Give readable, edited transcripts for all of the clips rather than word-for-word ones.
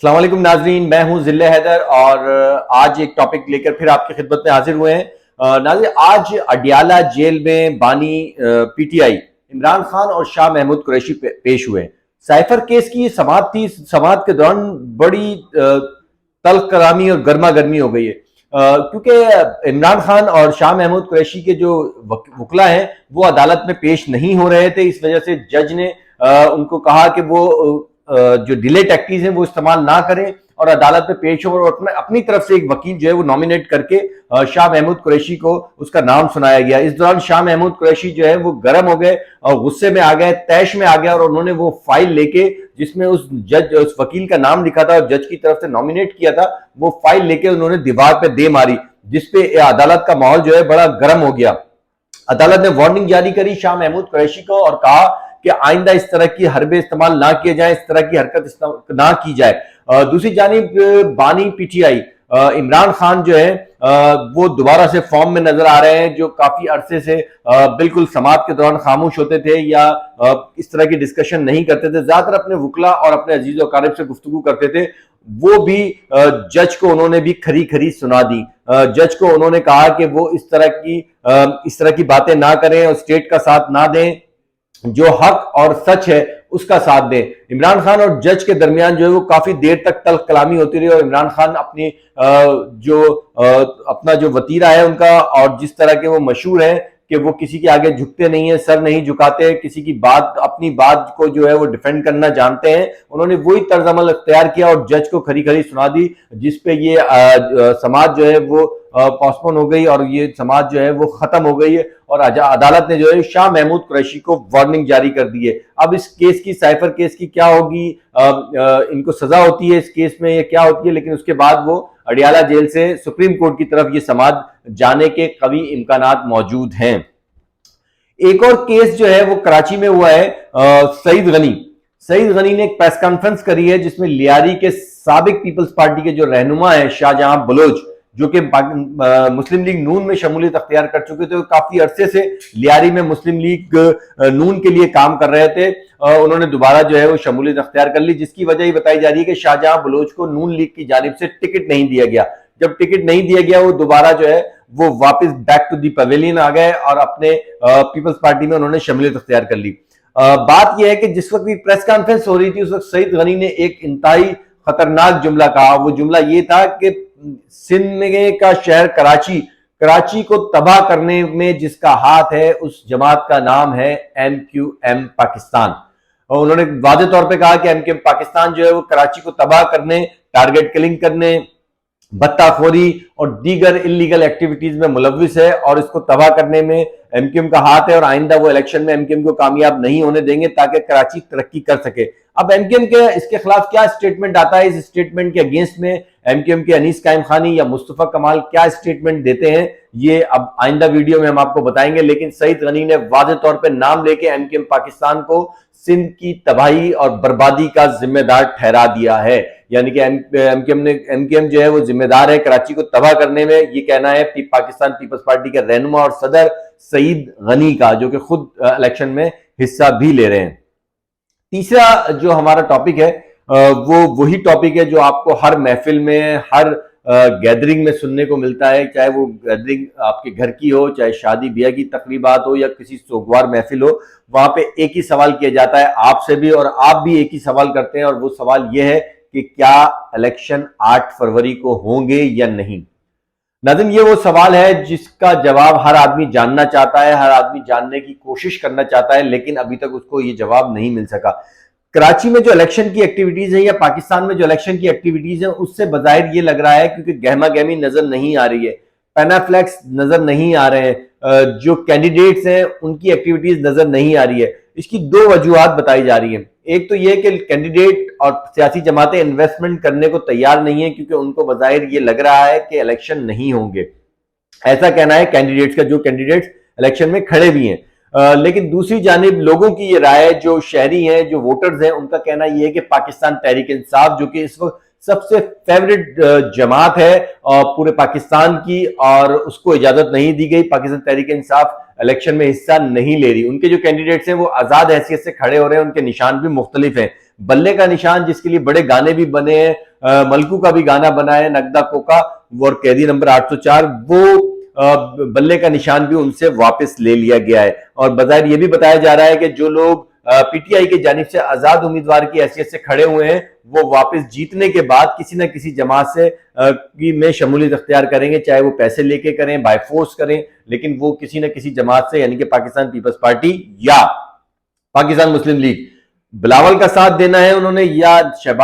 السلام علیکم ناظرین، میں ہوں ذل حیدر اور آج ایک ٹاپک لے کر پھر آپ کی خدمت میں حاضر ہوئے ہیں۔ ناظرین، آج اڈیالہ جیل میں بانی P T I Imran Khan اور شاہ محمود قریشی پیش ہوئے۔ سائفر کیس کی یہ سماعت تھی، سماعت کے دوران بڑی تلخ کلامی اور گرما گرمی ہو گئی ہے، کیونکہ عمران خان اور شاہ محمود قریشی کے جو وکلا ہیں وہ عدالت میں پیش نہیں ہو رہے تھے۔ اس وجہ سے جج نے ان کو کہا کہ وہ جو ڈیلے ٹیکٹیز ہیں وہ استعمال نہ کریں اور عدالت میں پیش ہو، اور اپنی طرف سے ایک وکیل جو ہے وہ نامینیٹ کر کے شاہ محمود قریشی کو اس کا نام سنایا گیا۔ اس دوران شاہ محمود قریشی جو ہے وہ گرم ہو گئے اور غصے میں آ گئے، طیش میں آ گیا، اور انہوں نے وہ فائل لے کے جس میں اس وکیل کا نام لکھا تھا اور جج کی طرف سے نامینیٹ کیا تھا، وہ فائل لے کے انہوں نے دیوار پہ دے ماری، جس پہ عدالت کا ماحول جو ہے بڑا گرم ہو گیا۔ عدالت نے وارننگ جاری کری شاہ محمود قریشی کو اور کہا کہ آئندہ اس طرح کی حربے استعمال نہ کیے جائیں، اس طرح کی حرکت نہ کی جائے۔ دوسری جانب بانی P T I Imran Khan جو ہے وہ دوبارہ سے فارم میں نظر آ رہے ہیں، جو کافی عرصے سے بالکل سماعت کے دوران خاموش ہوتے تھے یا اس طرح کی ڈسکشن نہیں کرتے تھے، زیادہ تر اپنے وکلا اور اپنے عزیز و اقارب سے گفتگو کرتے تھے۔ وہ بھی جج کو انہوں نے بھی کھری کھری سنا دی۔ جج کو انہوں نے کہا کہ وہ اس طرح کی باتیں نہ کریں اور اسٹیٹ کا ساتھ نہ دیں، جو حق اور سچ ہے اس کا ساتھ دیں۔ عمران خان اور جج کے درمیان جو ہے وہ کافی دیر تک تلخ کلامی ہوتی رہی، اور عمران خان اپنا جو وتیرہ ہے ان کا اور جس طرح کے وہ مشہور ہیں کہ وہ کسی کے آگے جھکتے نہیں ہیں، سر نہیں جھکاتے، کسی کی بات اپنی بات کو جو ہے وہ ڈیفینڈ کرنا جانتے ہیں، انہوں نے وہی طرز عمل اختیار کیا اور جج کو کھری کھری سنا دی، جس پہ یہ سماعت جو ہے وہ پوسٹپون ہو گئی اور یہ سماعت جو ہے وہ ختم ہو گئی ہے، اور عدالت نے جو ہے شاہ محمود قریشی کو وارننگ جاری کر دی ہے۔ اب اس کیس کی، سائفر کیس کی کیا ہوگی، ان کو سزا ہوتی ہے اس کیس میں یا کیا ہوتی ہے، لیکن اس کے بعد وہ اڈیالہ جیل سے سپریم کورٹ کی طرف یہ سماعت جانے کے قوی امکانات موجود ہیں۔ ایک اور کیس جو ہے وہ کراچی میں ہوا ہے۔ سعید غنی نے ایک پریس کانفرنس کری ہے جس میں لیاری کے سابق پیپلز پارٹی کے جو رہنما ہیں شاہجہاں بلوچ، جو کہ مسلم لیگ نون میں شمولیت اختیار کر چکے تھے، کافی عرصے سے لیاری میں مسلم لیگ نون کے لیے کام کر رہے تھے، انہوں نے دوبارہ جو ہے وہ شمولیت اختیار کر لی، جس کی وجہ یہ بتائی جا رہی ہے کہ شاہجہاں بلوچ کو نون لیگ کی جانب سے ٹکٹ نہیں دیا گیا۔ جب ٹکٹ نہیں دیا گیا، وہ دوبارہ جو ہے وہ واپس بیک ٹو دی پیویلین آ گئے اور اپنے پیپلز پارٹی میں انہوں نے شمولیت اختیار کر لی۔ بات یہ ہے کہ جس وقت بھی پریس کانفرنس ہو رہی تھی، اس وقت سعید غنی نے ایک انتہائی خطرناک جملہ کہا۔ وہ جملہ یہ تھا کہ سندھ کا شہر کراچی کو تباہ کرنے میں جس کا ہاتھ ہے، اس جماعت کا نام ہے MQM پاکستان۔ اور انہوں نے واضح طور پہ کہا کہ MQM پاکستان جو ہے وہ کراچی کو تباہ کرنے، ٹارگٹ کلنگ کرنے، بتہ خوری اور دیگر انلیگل ایکٹیویٹیز میں ملوث ہے، اور اس کو تباہ کرنے میں MQM کا ہاتھ ہے، اور آئندہ وہ الیکشن میں MQM کو کامیاب نہیں ہونے دیں گے تاکہ کراچی ترقی کر سکے۔ اب MQM کے اس کے خلاف کیا اسٹیٹمنٹ آتا ہے، اس اسٹیٹمنٹ کے اگینسٹ میں MQM کے انیس قائم خانی یا مصطفیٰ کمال کیا اسٹیٹمنٹ دیتے ہیں، یہ اب آئندہ ویڈیو میں ہم آپ کو بتائیں گے۔ لیکن سعید غنی نے واضح طور پہ نام لے کے MQM پاکستان کو سندھ کی تباہی اور بربادی کا ذمہ دار ٹھہرا دیا ہے، یعنی کہ MQM جو ہے وہ ذمہ دار ہے کراچی کو تباہ کرنے میں، یہ کہنا ہے پاکستان پیپلز پارٹی کے رہنما اور صدر سعید غنی کا، جو کہ خود الیکشن میں حصہ بھی لے رہے ہیں۔ تیسرا جو ہمارا ٹاپک ہے وہ وہی ٹاپک ہے جو آپ کو ہر محفل میں، ہر گیدرنگ میں سننے کو ملتا ہے، چاہے وہ گیدرنگ آپ کے گھر کی ہو، چاہے شادی بیاہ کی تقریبات ہو یا کسی سوگوار محفل ہو، وہاں پہ ایک ہی سوال کیا جاتا ہے آپ سے بھی، اور آپ بھی ایک ہی سوال کرتے ہیں، اور وہ سوال یہ ہے کہ کیا الیکشن 8 فروری کو ہوں گے یا نہیں۔ ناظرین، یہ وہ سوال ہے جس کا جواب ہر آدمی جاننا چاہتا ہے، ہر آدمی جاننے کی کوشش کرنا چاہتا ہے، لیکن ابھی تک اس کو یہ جواب نہیں مل سکا۔ کراچی میں جو الیکشن کی ایکٹیویٹیز ہیں یا پاکستان میں جو الیکشن کی ایکٹیویٹیز ہیں، اس سے بظاہر یہ لگ رہا ہے کیونکہ گہما گہمی نظر نہیں آ رہی ہے، پینافلیکس نظر نہیں آ رہے ہیں، جو کینڈیڈیٹس ہیں ان کی ایکٹیویٹیز نظر نہیں آ رہی ہے۔ اس کی 2 وجوہات بتائی جا رہی ہیں۔ ایک تو یہ کہ کینڈیڈیٹ اور سیاسی جماعتیں انویسٹمنٹ کرنے کو تیار نہیں ہیں، کیونکہ ان کو بظاہر یہ لگ رہا ہے کہ الیکشن نہیں ہوں گے، ایسا کہنا ہے کینڈیڈیٹس کا، جو کینڈیڈیٹس الیکشن میں کھڑے بھی ہیں۔ لیکن دوسری جانب لوگوں کی یہ رائے، جو شہری ہیں، جو ووٹرز ہیں، ان کا کہنا یہ ہے کہ پاکستان تحریک انصاف، جو کہ اس وقت سب سے فیورٹ جماعت ہے پورے پاکستان کی، اور اس کو اجازت نہیں دی گئی، پاکستان تحریک انصاف الیکشن میں حصہ نہیں لے رہی۔ ان کے جو کینڈیڈیٹس ہیں وہ آزاد حیثیت سے کھڑے ہو رہے ہیں، ان کے نشان بھی مختلف ہیں۔ بلے کا نشان جس کے لیے بڑے گانے بھی بنے ہیں, ملکو کا بھی گانا بنا ہے نگدا کوکا, اور قیدی نمبر 804, وہ بلے کا نشان بھی ان سے واپس لے لیا گیا ہے. اور بظاہر یہ بھی بتایا جا رہا ہے کہ جو لوگ پی ٹی آئی کی جانب سے آزاد امیدوار کی حیثیت سے کھڑے ہوئے ہیں وہ واپس جیتنے کے بعد کسی نہ کسی جماعت سے میں شمولیت اختیار کریں گے, چاہے وہ پیسے لے کے کریں, بائی فورس کریں, لیکن وہ کسی نہ کسی جماعت سے, یعنی کہ پاکستان پیپلز پارٹی یا پاکستان مسلم لیگ, بلاول کا ساتھ دینا ہے انہوں نے یا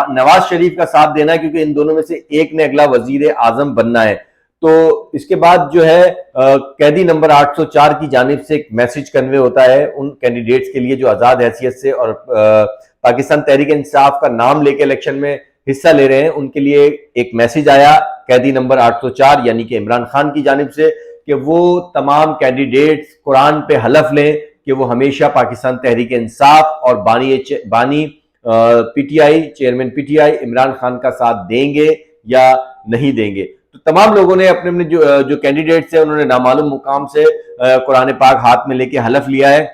نواز شریف کا ساتھ دینا ہے, کیونکہ ان دونوں میں سے ایک نے اگلا وزیر اعظم بننا ہے. تو اس کے بعد جو ہے قیدی نمبر 804 کی جانب سے ایک میسج کنوے ہوتا ہے ان کینڈیڈیٹس کے لیے جو آزاد حیثیت سے اور پاکستان تحریک انصاف کا نام لے کے الیکشن میں حصہ لے رہے ہیں. ان کے لیے ایک میسج آیا قیدی نمبر 804 یعنی کہ عمران خان کی جانب سے کہ وہ تمام کینڈیڈیٹس قرآن پہ حلف لیں کہ وہ ہمیشہ پاکستان تحریک انصاف اور بانی P T I, chairman P T I Imran Khan کا ساتھ دیں گے یا نہیں دیں گے. تو تمام لوگوں نے اپنے اپنے جو کینڈیڈیٹس ہیں انہوں نے نامعلوم مقام سے قرآن پاک ہاتھ میں لے کے حلف لیا ہے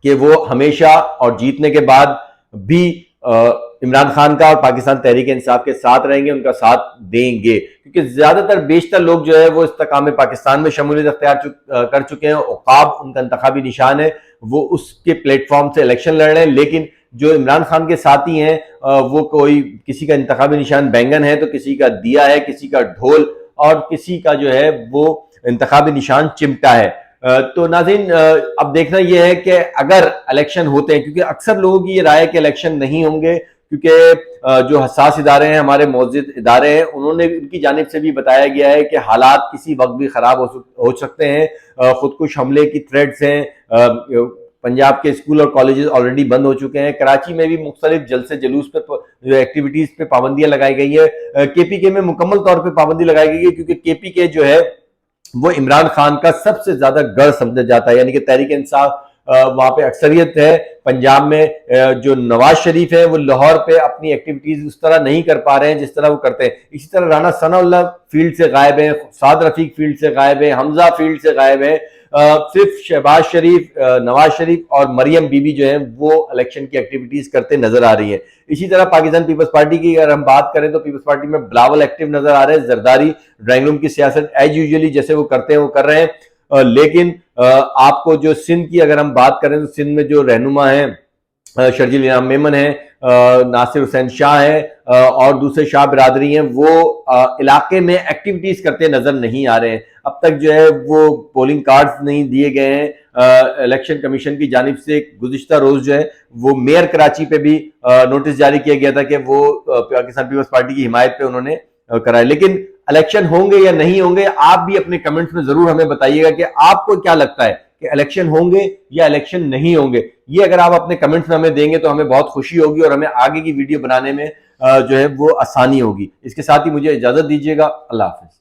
کہ وہ ہمیشہ اور جیتنے کے بعد بھی عمران خان کا اور پاکستان تحریک انصاف کے ساتھ رہیں گے, ان کا ساتھ دیں گے. کیونکہ زیادہ تر بیشتر لوگ جو ہے وہ استحکام پاکستان میں شمولیت اختیار کر چکے ہیں, عقاب ان کا انتخابی نشان ہے, وہ اس کے پلیٹ فارم سے الیکشن لڑ رہے ہیں. لیکن جو عمران خان کے ساتھی ہیں وہ کوئی کسی کا انتخابی نشان بینگن ہے تو کسی کا دیا ہے, کسی کا ڈھول, اور کسی کا جو ہے وہ انتخابی نشان چمٹا ہے. تو ناظرین اب دیکھنا یہ ہے کہ اگر الیکشن ہوتے ہیں, کیونکہ اکثر لوگوں کی یہ رائے کہ الیکشن نہیں ہوں گے کیونکہ جو حساس ادارے ہیں, ہمارے معزز ادارے ہیں, انہوں نے ان کی جانب سے بھی بتایا گیا ہے کہ حالات کسی وقت بھی خراب ہو سکتے ہیں. خودکش حملے کی تھریٹس ہیں, پنجاب کے اسکول اور کالجز آلریڈی بند ہو چکے ہیں, کراچی میں بھی مختلف جلسے جلوس پہ جو ایکٹیویٹیز پہ پابندیاں لگائی گئی ہے, کے پی کے میں مکمل طور پہ پابندی لگائی گئی ہے کیونکہ کے پی کے جو ہے وہ عمران خان کا سب سے زیادہ گڑھ سمجھا جاتا ہے, یعنی کہ تحریک انصاف وہاں پہ اکثریت ہے. پنجاب میں جو نواز شریف ہے وہ لاہور پہ اپنی ایکٹیویٹیز اس طرح نہیں کر پا رہے ہیں جس طرح وہ کرتے ہیں. اسی طرح رانا ثناء اللہ فیلڈ سے غائب ہیں, سعد رفیق فیلڈ سے غائب ہیں, حمزہ فیلڈ سے غائب ہیں, صرف شہباز شریف, نواز شریف اور مریم بی بی جو ہیں وہ الیکشن کی ایکٹیویٹیز کرتے نظر آ رہی ہیں. اسی طرح پاکستان پیپلز پارٹی کی اگر ہم بات کریں تو پیپلز پارٹی میں بلاول ایکٹیو نظر آ رہے ہیں, زرداری ڈرائنگ روم کی سیاست ایز یوزلی جیسے وہ کرتے ہیں وہ کر رہے ہیں. لیکن آپ کو جو سندھ کی اگر ہم بات کریں تو سندھ میں جو رہنما ہیں شرجیل انعام میمن ہیں, ناصر حسین شاہ ہیں اور دوسرے شاہ برادری ہیں, وہ علاقے میں ایکٹیویٹیز کرتے نظر نہیں آ رہے ہیں. اب تک جو ہے وہ پولنگ کارڈز نہیں دیے گئے ہیں. الیکشن کمیشن کی جانب سے گزشتہ روز جو ہے وہ میئر کراچی پہ بھی نوٹس جاری کیا گیا تھا کہ وہ پاکستان پیپلز پارٹی کی حمایت پہ انہوں نے کرائے. لیکن الیکشن ہوں گے یا نہیں ہوں گے, آپ بھی اپنے کمنٹس میں ضرور ہمیں بتائیے گا کہ آپ کو کیا لگتا ہے کہ الیکشن ہوں گے یا الیکشن نہیں ہوں گے. یہ اگر آپ اپنے کمنٹس میں ہمیں دیں گے تو ہمیں بہت خوشی ہوگی اور ہمیں آگے کی ویڈیو بنانے میں جو ہے وہ آسانی ہوگی. اس کے ساتھ ہی مجھے اجازت دیجیے گا. اللہ حافظ.